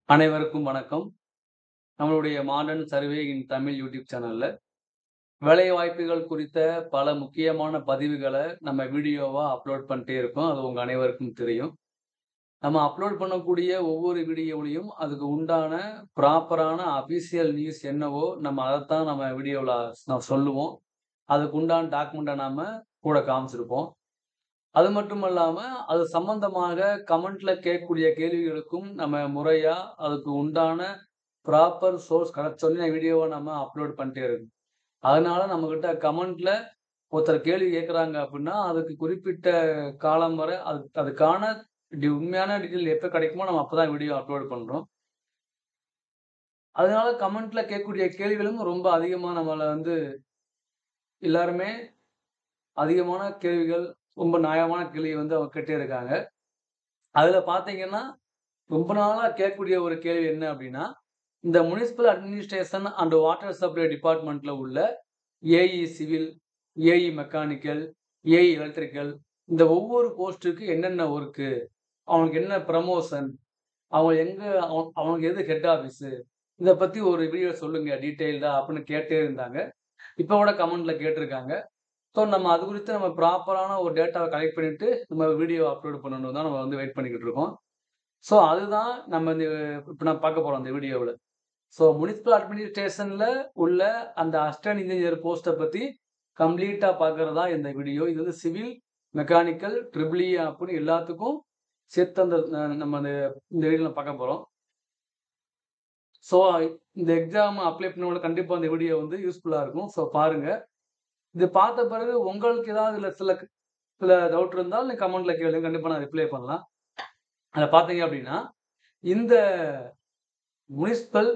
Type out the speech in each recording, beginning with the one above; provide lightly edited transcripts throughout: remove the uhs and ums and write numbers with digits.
அனைவருக்கும் வணக்கம். நம்மளுடைய மாடர்ன் சர்வே இன் தமிழ் யூடியூப் சேனல்ல வேலைவாய்ப்புகள் குறித்த பல முக்கியமான பதிவுகள நம்ம வீடியோவா அப்லோட் பண்ணிட்டே இருக்கோம். அது உங்க அனைவருக்கும் தெரியும். நம்ம அப்லோட் பண்ணக்கூடிய ஒவ்வொரு வீடியோவிலயும் அதுக்கு உண்டான ப்ராப்பரான அஃபிஷியல் நியூஸ் என்னவோ நம்ம அதத்தான் நம்ம வீடியோல சொல்லுவோம். அதுக்கு உண்டான டாக்குமெண்ட்ட நாம கூட காமிச்சிருப்போம். அது மட்டும் அல்லாம, அது சம்பந்தமாக கமெண்ட்ல கேட்கக்கூடிய கேள்விகளுக்கும் நம்ம முறையா அதுக்கு உண்டான ப்ராப்பர் சோர்ஸ் கிடைச்சோனே வீடியோவ நம்ம அப்லோட் பண்ணிட்டே இருக்கோம். அதனால நம்மகிட்ட கமெண்ட்ல ஒருத்தர் கேள்வி கேட்குறாங்க அப்டின்னா, அதுக்கு குறிப்பிட்ட காலம் வரை அதுக்கான உண்மையான டீட்டெயில் எப்ப கிடைக்குமோ நம்ம அப்பதான் வீடியோ அப்லோட் பண்றோம். அதனால கமெண்ட்ல கேட்கக்கூடிய கேள்விகளும் ரொம்ப அதிகமா நம்மள வந்து எல்லாருமே அதிகமான கேள்விகள், ரொம்ப நியாயமான கேள்வி வந்து அவங்க கேட்டே இருக்காங்க. அதுல பார்த்தீங்கன்னா, ரொம்ப நாளா கேட்கக்கூடிய ஒரு கேள்வி என்ன அப்டின்னா, இந்த municipal administration and water supply டிபார்ட்மெண்ட்ல உள்ள AE civil, AE mechanical, AE electrical இந்த ஒவ்வொரு போஸ்ட்டுக்கு என்னென்ன ஒர்க்கு? அவனுக்கு என்ன ப்ரமோஷன்? அவன் எங்க அவனுக்கு எது ஹெட் ஆஃபீஸு? இத பத்தி ஒரு வீடியோ சொல்லுங்க டீட்டெயில்டா அப்டின்னு கேட்டே இருந்தாங்க. இப்ப கூட கமெண்ட்ல கேட்டிருக்காங்க. ஸோ நம்ம அது குறித்து நம்ம ப்ராப்பரான ஒரு டேட்டாவ கலெக்ட் பண்ணிட்டு, நம்ம வீடியோ அப்லோட் பண்ணணும் தான் நம்ம வந்து வெயிட் பண்ணிக்கிட்டு இருக்கோம். ஸோ அதுதான் நம்ம இப்ப நான் பார்க்க போறோம் அந்த வீடியோவுல. ஸோ முனிசிபல் அட்மினிஸ்ட்ரேஷன்ல உள்ள அந்த அசிஸ்டன்ட் இன்ஜினியர் போஸ்ட்ட பத்தி கம்ப்ளீட்டா பார்க்கிறது தான் இந்த வீடியோ. இது வந்து சிவில், மெக்கானிக்கல், ட்ரிபிள் இ அப்படின்னு எல்லாத்துக்கும் சேர்த்து அந்த நம்ம இந்த வீடியோல பார்க்க போறோம். ஸோ இந்த எக்ஸாம் அப்ளை பண்ணவங்களுக்கு கண்டிப்பா இந்த வீடியோ வந்து யூஸ்ஃபுல்லா இருக்கும். ஸோ பாருங்க. இது பார்த்த பிறகு உங்களுக்கு ஏதாவது இதுல சில சில டவுட் இருந்தால் நீங்க கமெண்ட்ல கேளுங்க. கண்டிப்பா நான் ரிப்ளை பண்ணலாம். அதுல பார்த்தீங்க அப்படின்னா, இந்த municipal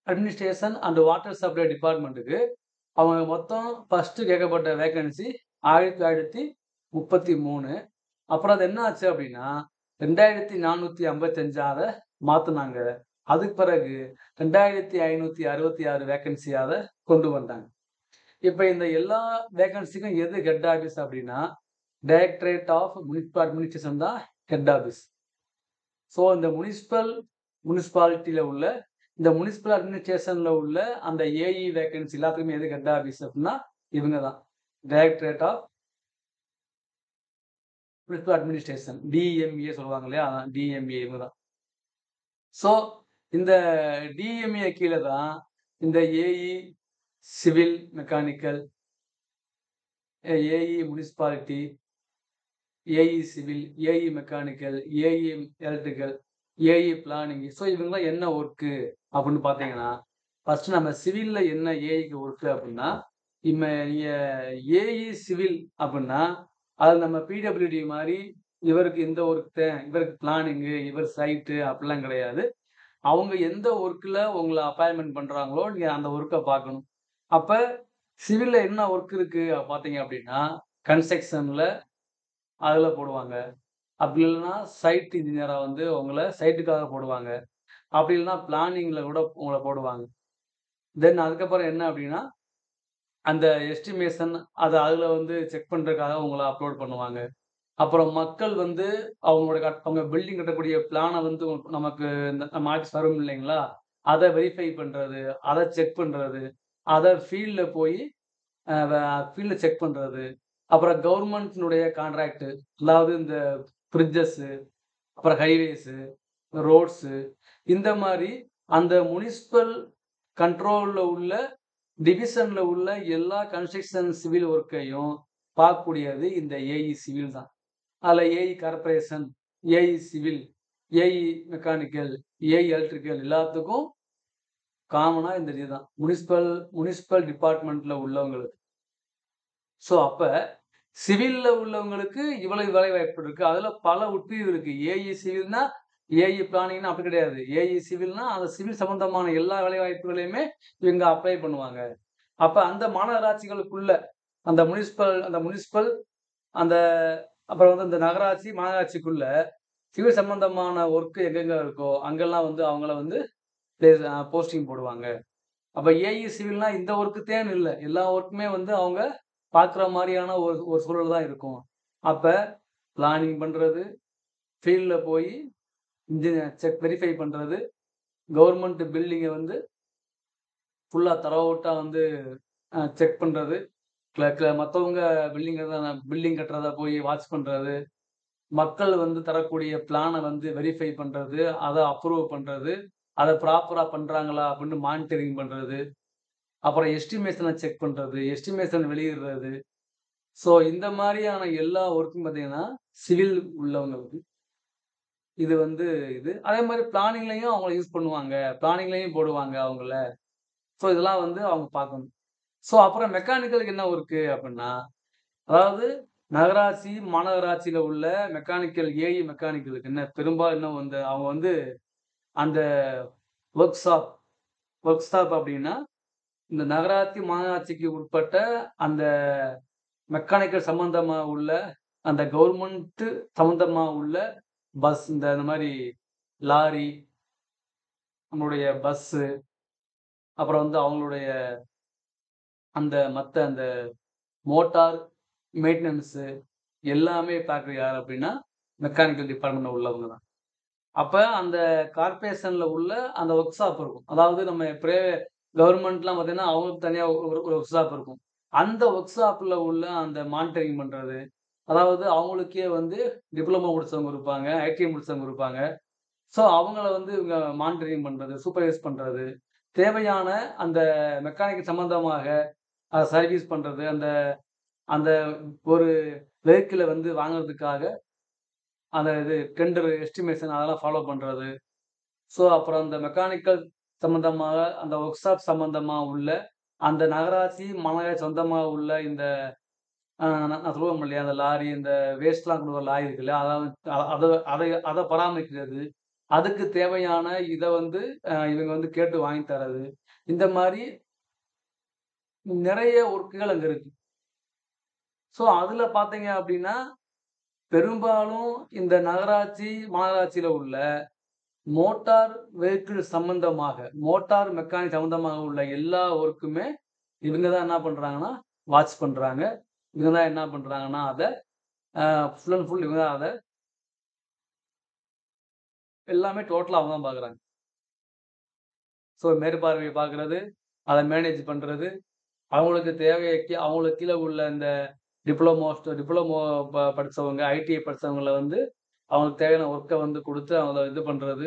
administration and water supply டிபார்ட்மென்ட்க்கு அவங்க மொத்தம் ஃபர்ஸ்ட்டு கேட்கப்பட்ட வேக்கன்சி 1933. அப்புறம் அது என்ன ஆச்சு அப்டின்னா, 2455 அத மாத்துனாங்க. அதுக்கு பிறகு 2566 வேக்கன்சி அத கொண்டு வந்தாங்க. இப்ப இந்த எல்லா வேக்கன்சிக்கும் எது ஹெட் ஆஃபீஸ் அப்டின்னா, டைரக்டரேட் ஆஃப் முனிசிபல் அட்மினிஸ்ட்ரேஷன் தான் ஹெட் ஆஃபீஸ். ஸோ இந்த முனிசிபாலிட்டில உள்ள இந்த முனிசிபல் அட்மினிஸ்ட்ரேஷன்ல உள்ள அந்த ஏஇ வேக்கன்சி எல்லாத்துக்குமே எது ஹெட் ஆஃபீஸ் அப்டின்னா, இவங்க தான். Directorate of municipal administration. DMA சொல்லுவாங்க இல்லையா? அதான் டிஎம்ஏ இவங்க தான். ஸோ இந்த டிஎம்ஏ கீழ தான் இந்த AE civil mechanical, AE municipality, AE civil, AE mechanical, AE electrical, AE planning. So இவங்கலாம் என்ன ஒர்க்கு அப்டின்னு பார்த்தீங்கன்னா, ஃபர்ஸ்ட் நம்ம சிவில்ல என்ன ஏஇக்கு ஒர்க்கு அப்டின்னா, நீங்க ஏஇ சிவில் அப்டின்னா, அது நம்ம பிடபிள்யூடி மாரி இவருக்கு இந்த ஒர்க் தான், இவருக்கு பிளானிங்கு, இவர் சைட்டு அப்டிலாம் கிடையாது. அவங்க எந்த ஒர்க்ல உங்கள அப்பாயின்ட்மென்ட் பண்றாங்களோ, நீங்க அந்த ஒர்க்க பார்க்கணும். அப்ப சிவில்ல என்ன ஒர்க் இருக்கு பார்த்தீங்க அப்டின்னா, கன்ஸ்ட்ரக்ஷன்ல அதுல போடுவாங்க. அப்படி இல்லன்னா, சைட் இன்ஜினியரா வந்து உங்கள சைட்டுக்காக போடுவாங்க. அப்படி இல்லன்னா, பிளானிங்ல கூட உங்கள போடுவாங்க. தென் அதுக்கப்புறம் என்ன அப்படின்னா, அந்த எஸ்டிமேஷன் அதுல வந்து செக் பண்றதுக்காக உங்கள அப்லோட் பண்ணுவாங்க. அப்புறம் மக்கள் வந்து அவங்க பில்டிங் கட்டக்கூடிய பிளான வந்து நமக்கு நம்ம ஆஃபீஸ் வரும் இல்லைங்களா? அத வெரிஃபை பண்றது, அத செக் பண்றது, அத ஃபீல்ட்ல போயி அ வ ஃபீல்ட்ல செக் பண்றது. அப்புறம் கவர்ன்மெண்ட்னுடைய கான்ட்ராக்ட் அதாவது இந்த பிரிட்ஜஸ் அப்புறம் ஹைவேஸு, ரோட்ஸு இந்த மாரி அந்த முனிசிபல் கண்ட்ரோல்ல உள்ள டிவிஷன்ல உள்ள எல்லா கன்ஸ்ட்ரக்ஷன் சிவில் ஒர்க்கையும் பார்க்கக்கூடியது இந்த ஏஇ சிவில் தான். அதுல AE corporation, AE civil, AE mechanical, AE electrical எல்லாத்துக்கும் காமனா இந்த இதுதான். முனிசிபல் முனிசிபல் டிபார்ட்மெண்ட்ல உள்ளவங்களுக்கு. ஸோ அப்ப சிவில்ல உள்ளவங்களுக்கு இவ்வளவு வேலைவாய்ப்பு இருக்கு. அதுல பல உட்பிரிவு இருக்கு. ஏஇ சிவில்னா, ஏஇ பிளானிங்னா அப்படி கிடையாது. ஏஇ சிவில்னா, அந்த சிவில் சம்பந்தமான எல்லா வேலைவாய்ப்புகளையுமே இவங்க அப்ளை பண்ணுவாங்க. அப்ப அந்த மாநகராட்சிகளுக்குள்ள அந்த முனிசிபல் அந்த அப்புறம் வந்து இந்த நகராட்சி, மாநகராட்சிக்குள்ள சிவில் சம்பந்தமான ஒர்க் எங்கெங்க இருக்கோ, அங்கெல்லாம் வந்து அவங்கள வந்து போஸ்டிங் போடுவாங்க. அப்ப ஏஇ சிவில்னா இந்த ஒர்க்கு தேன்னு இல்ல. எல்லா ஒர்க்குமே வந்து அவங்க பார்க்குற மாரியான ஒரு ஒரு சூழல் தான் இருக்கும். அப்ப பிளானிங் பண்றது, ஃபீல்ட்ல போயி இன்ஜினியர் வெரிஃபை பண்றது, கவர்மெண்ட் பில்டிங்க வந்து ஃபுல்லா தரோவட்டா வந்து செக் பண்றது. மத்தவங்க பில்டிங் கட்டுறத போய் வாட்ச் பண்றது. மக்கள் வந்து தரக்கூடிய பிளான வந்து வெரிஃபை பண்றது. அத அப்ரூவ் பண்றது. அத ப்ராப்பரா பண்றாங்களா அப்படின்னு மானிட்டரிங் பண்றது. அப்புறம் எஸ்டிமேஷன செக் பண்றது. எஸ்டிமேஷன் வெளியிடுறது. ஸோ இந்த மாரியான எல்லா ஒர்க்கும் பார்த்தீங்கன்னா, சிவில் உள்ளவங்களுக்கு இது வந்து அதே மாரி பிளானிங்லயும் அவங்கள யூஸ் பண்ணுவாங்க. பிளானிங்லயும் போடுவாங்க அவங்கள. ஸோ இதெல்லாம் வந்து அவங்க பார்க்கணும். ஸோ அப்புறம் மெக்கானிக்கலுக்கு என்ன ஒர்க்கு அப்டின்னா, அதாவது நகராட்சி, மாநகராட்சியில உள்ள மெக்கானிக்கல் மெக்கானிக்கலுக்கு என்ன பெரும்பாலும் இன்னும் வந்து அவங்க வந்து அந்த ஒர்க் ஷாப் ஒர்க் ஷாப் அப்டின்னா, இந்த நகராட்சி, மாநகராட்சிக்கு உட்பட்ட அந்த மெக்கானிக்கல் சம்மந்தமா உள்ள அந்த கவர்மெண்ட் சம்மந்தமா உள்ள இந்த மாரி லாரி, நம்மளுடைய பஸ்ஸு, அப்புறம் வந்து அவங்களுடைய அந்த மோட்டார் மெயின்டனன்ஸு எல்லாமே பார்க்குறது யாரு அப்டின்னா, மெக்கானிக்கல் டிபார்ட்மெண்ட்ல உள்ளவங்க தான். அப்ப அந்த கார்ப்பரேஷன்ல உள்ள அந்த ஒர்க் ஷாப் இருக்கும். அதாவது நம்ம கவர்மெண்ட்லாம் பார்த்தீங்கன்னா, அவங்களுக்கு தனியா ஒரு ஒரு ஒர்க் ஷாப் இருக்கும். அந்த ஒர்க் ஷாப்ல உள்ள அந்த மானிட்டரிங் பண்றது, அதாவது அவங்களுக்கே வந்து டிப்ளமோ முடிச்சவங்க இருப்பாங்க, ஐடிஐ முடிச்சவங்க இருப்பாங்க. ஸோ அவங்கள வந்து இவங்க மானிட்டரிங் பண்றது, சூப்பர்வைஸ் பண்றது, தேவையான அந்த மெக்கானிக் சம்மந்தமாக சர்வீஸ் பண்றது, அந்த அந்த ஒரு வெஹிக்கிள வந்து வாங்குறதுக்காக அந்த டெண்டர் எஸ்டிமேஷன் அதெல்லாம் ஃபாலோ பண்றது. ஸோ அப்புறம் அந்த மெக்கானிக்கல் சம்மந்தமாக அந்த ஒர்க் ஷாப் சம்மந்தமா உள்ள அந்த நகராட்சி, மாநகராட்சி சொந்தமா உள்ள இந்த நான் சொல்லுவேன் இல்லையா, அந்த லாரி இந்த வேஸ்ட்லாம் கொண்டு வர லாரி இருக்கு இல்லையா, அத அத அத பராமரிக்கிறது. அதுக்கு தேவையான இத வந்து இவங்க வந்து கேட்டு வாங்கி தர்றது. இந்த மாரி நெறைய ஒர்க்குகள் அங்க இருக்கு. ஸோ அதுல பார்த்தீங்க அப்டின்னா, பெரும்பாலும் இந்த நகராட்சி, மாநகராட்சியில உள்ள மோட்டார் வெஹிக்கிள் சம்பந்தமாக, மோட்டார் மெக்கானிக் சம்மந்தமாக உள்ள எல்லா ஒர்க்குமே இவங்க தான் என்ன பண்றாங்கன்னா, வாட்ச் பண்றாங்க. இவங்க தான் என்ன பண்றாங்கன்னா, அத அ ஃபுல் அண்ட் ஃபுல் இவங்க தான் அத எல்லாமே டோட்டலா அவங்க தான் பார்க்குறாங்க. ஸோ மேற்பார்வை பார்க்குறது, அத மேனேஜ் பண்றது, அவங்களுக்கு கீழ உள்ள இந்த டிப்ளமோ படிச்சவங்க, ஐடிஐ படிச்சவங்கள வந்து அவங்களுக்கு தேவையான ஒர்க்க வந்து குடுத்து அவங்கள இது பண்றது.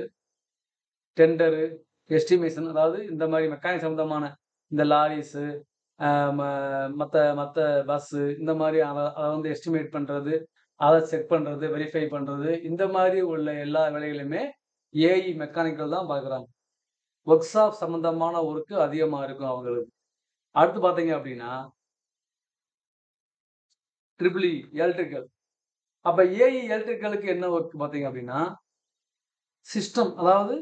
டெண்டரு, எஸ்டிமேஷன் அதாவது இந்த மாரி மெக்கானிக் சம்மந்தமான இந்த லாரீஸு, அ ம மத்த மத்த பஸ்ஸு இந்த மாரி அத வந்து எஸ்டிமேட் பண்றது, அத செக் பண்றது, வெரிஃபை பண்றது, இந்த மாரி உள்ள எல்லா வேலைகளுமே மெக்கானிக்கல் தான் பார்க்குறாங்க. ஒர்க் ஷாப் சம்மந்தமான ஒர்க்கு அதிகமா இருக்கும் அவங்களுக்கு. அடுத்து பார்த்தீங்க அப்டின்னா, எலக்ட்ரிக்கல். அப்ப எலக்ட்ரிக்கலுக்கு என்ன ஒர்க் பார்த்தீங்க அப்டின்னா, சிஸ்டம் அதாவது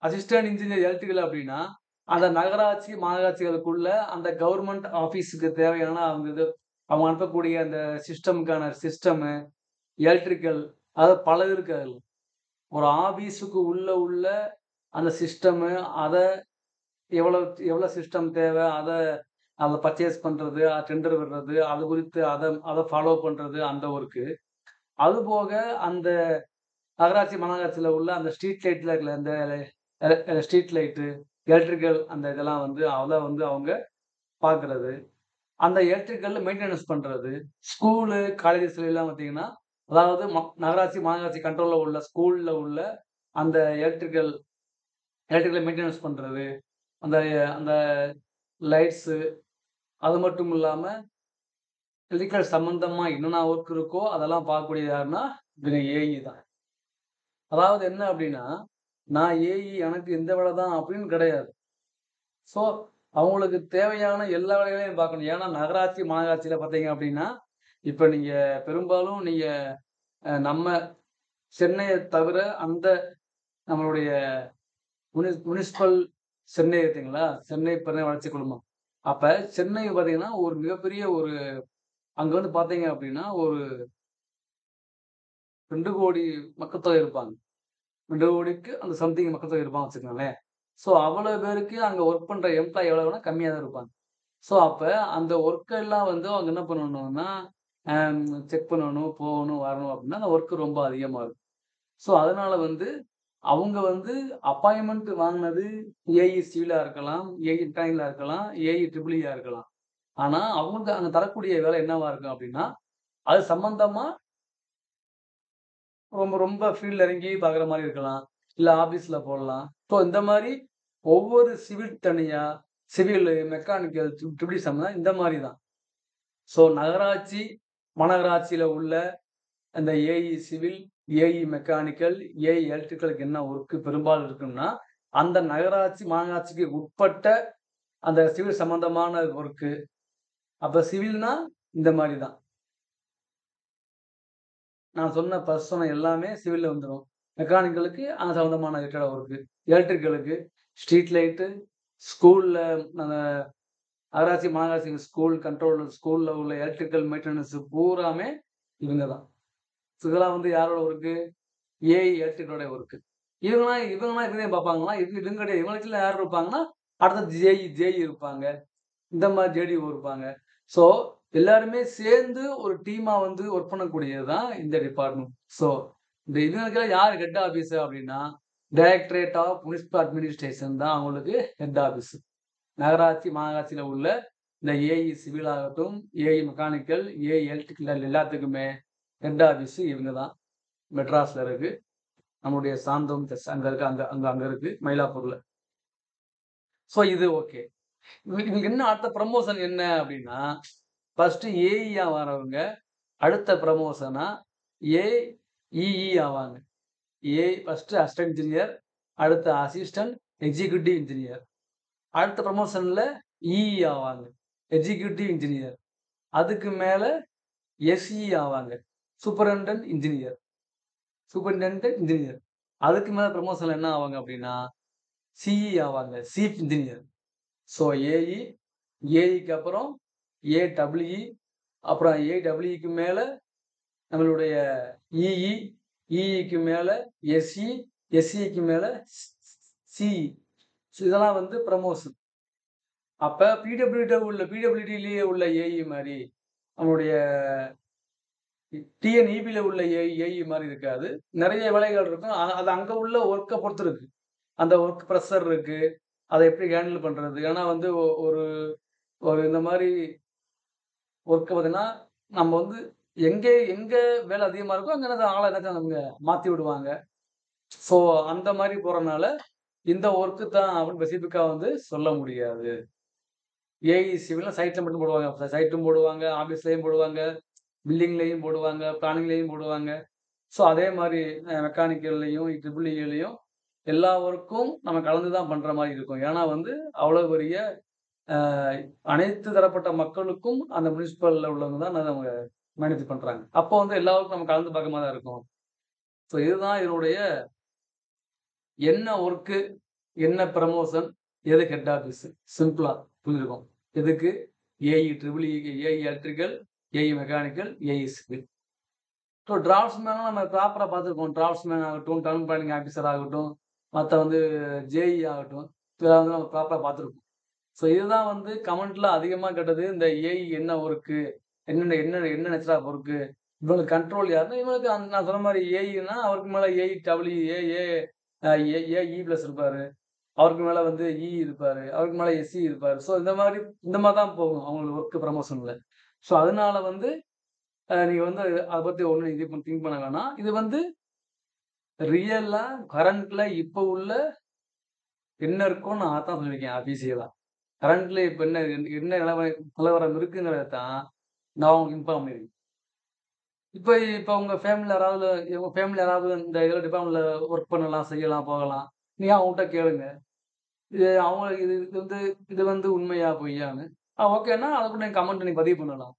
அசிஸ்டன்ட் இன்ஜினியர் எலக்ட்ரிக்கல் அப்டின்னா, அந்த நகராட்சி, மாநகராட்சிகளுக்குள்ள அந்த கவர்ன்மென்ட் ஆஃபீஸ்க்கு தேவையான அவங்க அனுப்பக்கூடிய அந்த சிஸ்டம்க்கான சிஸ்டமு, எலக்ட்ரிக்கல் அதாவது பல இருக்கு அதுல. ஒரு ஆபீஸுக்கு உள்ள அந்த சிஸ்டமு, அத எவ்வளவு எவ்வளவு சிஸ்டம் தேவ, அத பர்ச்சேஸ் பண்றது, டெண்டர் விடுறது, அது குறித்து அத ஃபாலோ பண்றது அந்த ஒர்க்கு. அதுபோக அந்த நகராட்சி, மாநகராட்சியில உள்ள அந்த ஸ்ட்ரீட் லைட்ல இருக்கிற அந்த ஸ்ட்ரீட் லைட்டு, எலக்ட்ரிக்கல் அந்த இதெல்லாம் வந்து அத வந்து அவங்க பார்க்குறது. அந்த எலக்ட்ரிக்கல்ல மெயின்டனன்ஸ் பண்றது. ஸ்கூலு, காலேஜஸ்லலாம் பார்த்தீங்கன்னா, அதாவது நகராட்சி, மாநகராட்சி கண்ட்ரோல்ல உள்ள ஸ்கூல்ல உள்ள அந்த எலக்ட்ரிக்கல் மெயின்டனன்ஸ் பண்றது. அந்த அந்த லைட்ஸு அது மட்டும் இல்லாம, எலக்ட்ரிக்கல் சம்மந்தமா என்னென்ன ஒர்க் இருக்கோ, அதெல்லாம் பார்க்கக்கூடியது யாருன்னா, இவங்க தான். அதாவது என்ன அப்டின்னா, நான் எனக்கு இந்த வேல தான் அப்படின்னு கிடையாது. ஸோ, அவங்களுக்கு தேவையான எல்லா வேலைகளையும் பார்க்கணும். ஏன்னா, நகராட்சி, மாநகராட்சியில பார்த்தீங்க அப்டின்னா, இப்ப பெரும்பாலும் நம்ம சென்னைய தவிர அந்த நம்மளுடைய முனிசிபல் சென்னை இருக்குங்களா? சென்னை பெருநகர வளர்ச்சி குழுமம். அப்ப சென்னை பார்த்தீங்கன்னா, ஒரு மிகப்பெரிய அங்க வந்து பார்த்தீங்க அப்டின்னா, ஒரு 2,00,00,000 மக்கள் தொகை இருப்பாங்க. 2,00,00,000க்கு அந்த சம்திங் மக்கள் தொகை இருப்பாங்கன்னு வச்சுக்கோங்களேன். ஸோ, அவ்வளோ பேருக்கு அங்க ஒர்க் பண்ற எம்ப்ளாயி எவ்வளவுனா கம்மியா தான் இருப்பாங்க. ஸோ, அப்ப அந்த ஒர்க் எல்லாம் வந்து அவங்க என்ன பண்ணணும்னா, அ செக் பண்ணணும், போகணும், வரணும் அப்டின்னா, அந்த ஒர்க் ரொம்ப அதிகமா இருக்கும். ஸோ அதனால வந்து அவங்க வந்து அப்பாயின்மெண்ட் வாங்கினது ஏஇ சிவிலா இருக்கலாம், ஏஇ மெக்கானிக்கலா இருக்கலாம், ஏஇ ட்ரிபிள் இயா இருக்கலாம். ஆனா அவங்க அங்க தரக்கூடிய வேலை என்னவா இருக்கும் அப்படின்னா, அது சம்பந்தமா ரொம்ப ரொம்ப ஃபீல்ட்ல இறங்கி பார்க்குற மாரி இருக்கலாம். இல்ல ஆஃபீஸ்ல போடலாம். ஸோ இந்த மாரி ஒவ்வொரு சிவில் தனியா, சிவில், மெக்கானிக்கல், ட்ரிபிள் இ சம்மந்தம் இந்த மாரி தான். ஸோ நகராட்சி, மாநகராட்சியில உள்ள அந்த AE civil, AE mechanical, AE எலக்ட்ரிக்கலுக்கு என்ன ஒர்க் பெரும்பாலும் இருக்கும்னா, அந்த நகராட்சி, மாநகராட்சிக்கு உட்பட்ட அந்த சிவில் சம்பந்தமான ஒர்க்கு. அப்ப சிவில்னா இந்த மாரி தான். நான் ஃபர்ஸ்ட் சொன்ன எல்லாமே சிவில்ல வந்துரும். மெக்கானிக்கலுக்கு அது சம்மந்தமான ரிலேட்டடா ஒர்க்கு. எலக்ட்ரிக்கலுக்கு ஸ்ட்ரீட் லைட்டு, ஸ்கூல்ல அந்த நகராட்சி, மாநகராட்சி ஸ்கூல் கண்ட்ரோல் ஸ்கூல்ல உள்ள எலக்ட்ரிக்கல் மெயின்டனன்ஸ் பூராமே இவங்க தான். ஸோ இதெல்லாம் வந்து யாரோட ஒர்க்கு? AI எலக்ட்ரிக்கலோட work. இவங்கலாம் இவங்களையும் பார்ப்பாங்களா? இவங்க கிடையாது. இவங்க கீழ யார் இருப்பாங்கன்னா, அடுத்தது ஜேஇ இருப்பாங்க. இந்த மாரி ஜேடிஓ இருப்பாங்க. ஸோ எல்லாருமே சேர்ந்து ஒரு டீமா வந்து ஒர்க் பண்ணக்கூடியது தான் இந்த டிபார்ட்மெண்ட். ஸோ இந்த இவங்களுக்கெல்லாம் யார் ஹெட் ஆஃபீஸ் அப்படின்னா, டைரக்டரேட் ஆஃப் முனிசிபல் அட்மினிஸ்ட்ரேஷன் தான் அவங்களுக்கு ஹெட் ஆஃபீஸ். நகராட்சி, மாநகராட்சியில உள்ள இந்த ஏஇ சிவில் ஆகட்டும், ஏஇ மெக்கானிக்கல், ஏஇ எலக்ட்ரிக்கல் எல்லாத்துக்குமே ஹெட் ஆஃபீஸ் இவங்க தான். மெட்ராஸ்ல இருக்கு. நம்முடைய சாந்தோம் அங்க இருக்கு. அங்க அங்க அங்க இருக்கு. மயிலாப்பூர்ல. ஸோ இது ஓகே. இவங்களுக்கு என்ன அடுத்த ப்ரமோஷன் என்ன அப்படின்னா, ஃபர்ஸ்ட் ஏஇயா வரவங்க அடுத்த ப்ரமோஷனா ஏஇஇ ஆவாங்க. ஃபர்ஸ்ட் அசிஸ்டன்ட் இன்ஜினியர், அடுத்து அசிஸ்டன்ட் எக்ஸிக்யூட்டிவ் இன்ஜினியர். அடுத்த ப்ரமோஷன்ல இஇ ஆவாங்க. Executive engineer. அதுக்கு மேல எஸ்இ ஆவாங்க. Superintendent engineer. Superintendent engineer. அதுக்கு மேல ப்ரமோஷன்ல என்ன ஆவாங்க அப்படின்னா, சிஇ ஆவாங்க. Chief engineer. ஸோ ஏஇக்கு அப்புறம் ஏடபிள்யூஇ, அப்புறம் ஏடபிள்யூஇக்கு மேல நம்மளுடைய இஇ, இஇக்கு மேல எஸ்இ, எஸ்இக்கு மேல சிஇ. ஸோ இதெல்லாம் வந்து ப்ரமோஷன். அப்ப பிடபிள்யூடிலயே உள்ள ஏஇ மாரி, நம்மளுடைய டிஎன்இபில உள்ள ஏஇ மாரி இருக்காது. நெறைய வேலைகள் இருக்கும். அது அங்க உள்ள ஒர்க்க பொறுத்து இருக்கு. அந்த ஒர்க் பிரஷர் இருக்கு. அத எப்படி ஹேண்டில் பண்றது? ஏன்னா வந்து ஒரு ஒரு இந்த மாரி ஒர்க்க பார்த்தீங்கன்னா, நம்ம வந்து எங்க எங்க வேலை அதிகமா இருக்கோ, அங்க ஆள அவங்க மாத்தி விடுவாங்க. ஸோ அந்த மாரி போறனால, இந்த ஒர்க்கு தான் அப்படின்னு ஸ்பெசிஃபிக்கா வந்து சொல்ல முடியாது. ஏஇ சிவில்னா சைட்ல மட்டும் போடுவாங்க. சைட்டும் போடுவாங்க, ஆஃபீஸ்லயும் போடுவாங்க, பில்டிங்லயும் போடுவாங்க, பிளானிங்லயும் போடுவாங்க. ஸோ அதே மாரி மெக்கானிக்கல்லயும், ட்ரிபிள் இலயும் எல்லா ஒர்க்கும் நம்ம கலந்து தான் பண்ற மாரி இருக்கும். ஏன்னா வந்து அவ்வளோ பெரிய அ அனைத்து தரப்பட்ட மக்களுக்கும் அந்த முனிசிபல்ல உள்ளவங்க தான் அவங்க மேனேஜ் பண்றாங்க. அப்போ வந்து எல்லாருக்கும் நம்ம கலந்து பார்க்க மாரி தான் இருக்கும். ஸோ இதுதான் இதனுடைய என்ன ஒர்க்கு, என்ன ப்ரமோஷன், எது ஹெட் ஆஃபீஸ் சிம்பிளா புரிஞ்சிருக்கும். எதுக்கு? AE triple E, AE electrical, AE mechanical, AE civil. So டிராஃப்ட்ஸ்மேனும் நம்ம ப்ராப்பரா பார்த்துருக்கோம். டிராஃப்ட்ஸ்மேன் ஆகட்டும், டவுன் பிளானிங் ஆஃபீசர் ஆகட்டும், மத்த வந்து ஜேஇ ஆகட்டும், இதெல்லாம் வந்து நம்ம ப்ராப்பரா பார்த்துருக்கோம். ஸோ இதுதான் வந்து கமெண்ட்ல அதிகமா கேட்டது. இந்த ஏஇ என்ன ஒர்க்கு? என்ன நேச்சர் ஆஃப் ஒர்க்கு? இவங்களுக்கு கண்ட்ரோல் யாருன்னா, இவங்களுக்கு நான் சொன்ன மாரி ஏஇன்னா, அவருக்கு மேல ஏஇ டபிள்யூ ஏ ஏ அ ஏ ஏஇ பிளஸ் இருப்பாரு. அவருக்கு மேல வந்து இ இருப்பாரு. அவருக்கு மேல எஸ்இ இருப்பாரு. ஸோ இந்த மாரி தான் போகும் அவங்களுக்கு ஒர்க் ப்ரமோஷன்ல. ஸோ அதனால வந்து நீங்க வந்து அத பத்தி ஒண்ணும் இது திங்க் பண்ண வேணாம். இது வந்து ரியலா கரண்ட்ல இப்ப உள்ள என்ன இருக்கோன்னு நான் அதான் சொல்லியிருக்கேன் ஆஃபீசியலா. கரண்ட்ல இப்ப என்ன நிலவரம் இருக்குங்கிறத தான் நான் உங்களுக்கு இன்ஃபார்ம் பண்ணியிருக்கேன். இப்ப இப்ப உங்க ஃபேமிலில யாராவது இந்த இதுல டிபார்ட்மெண்ட்ல ஒர்க் பண்ணலாம், செய்யலாம், போகலாம். நீங்க அவங்ககிட்ட கேளுங்க. இது வந்து உண்மையா, பொய்யான்னு. ஓகேன்னா அதுக்கு நீங்க கமெண்ட் நீங்க பதிவு பண்ணலாம்.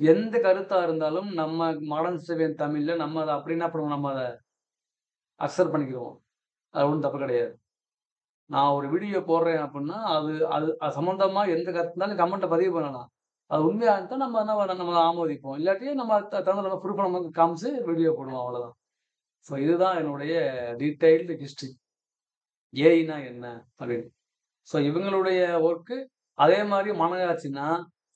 எந்த கருத்தா இருந்தாலும் நம்ம மாடர்ன் சிவியன் தமிழ்ல நம்ம அத அப்படின்னா அப்புறம் நம்ம அத அக்செப்ட் பண்ணிக்கிருவோம். அது ஒண்ணும் தப்பு கிடையாது. நான் ஒரு வீடியோ போடுறேன் அப்புட்ன்னா, அது அது அது சம்மந்தமா எந்த கருத்து இருந்தாலும் கமெண்ட்ல பதிவு பண்ணலாம். அது உண்மையா இருந்தா நம்ம என்ன நம்ம ஆமோதிப்போம். இல்லாட்டி நம்ம தகுந்த நம்ம ப்ரூஃப் நம்ம காமிச்சு வீடியோ போடுவோம் அவ்வளோதான். ஸோ இதுதான் என்னுடைய டீட்டெயில்டு ஹிஸ்டரி. ஏஐன்னா என்ன? அப்படின்னு. ஸோ இவங்களுடைய ஒர்க்கு அதே மாரி மாநகராட்சின்னா,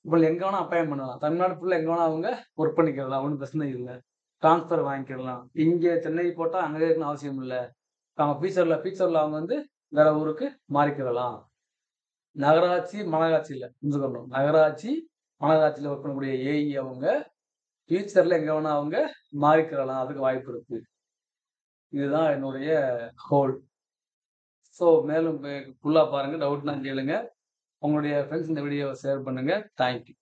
இவங்கள எங்க வேணா அப்பாயிண்ட் பண்ணலாம். தமிழ்நாடு ஃபுல்லா எங்க வேணா அவங்க ஒர்க் பண்ணிக்கலாம். ஒண்ணும் பிரச்சனை இல்ல. ட்ரான்ஸ்ஃபர் வாங்கிக்கிடலாம். இங்க சென்னை போட்டா அங்க இருக்கணும்னு அவசியம் இல்ல. நம்ம ஃபியூச்சர்ல அவங்க வந்து வேற ஊருக்கு மாறிக்கிடலாம். நகராட்சி, மாநகராட்சி இல்ல. புரிஞ்சுக்கணும். நகராட்சி, மாநகராட்சியில ஒர்க் பண்ணக்கூடிய ஏஇ அவங்க ஃபியூச்சர்ல எங்க வேணா அவங்க மாறிக்கிடலாம். அதுக்கு வாய்ப்பு இருக்கு. இதுதான் என்னுடைய ஹோல். ஸோ மேலும் ஃபுல்லா பாருங்க. டவுட்னா கேளுங்க. உங்களுடைய ஃப்ரெண்ட்ஸ் இந்த வீடியோவ ஷேர் பண்ணுங்க. Thank you.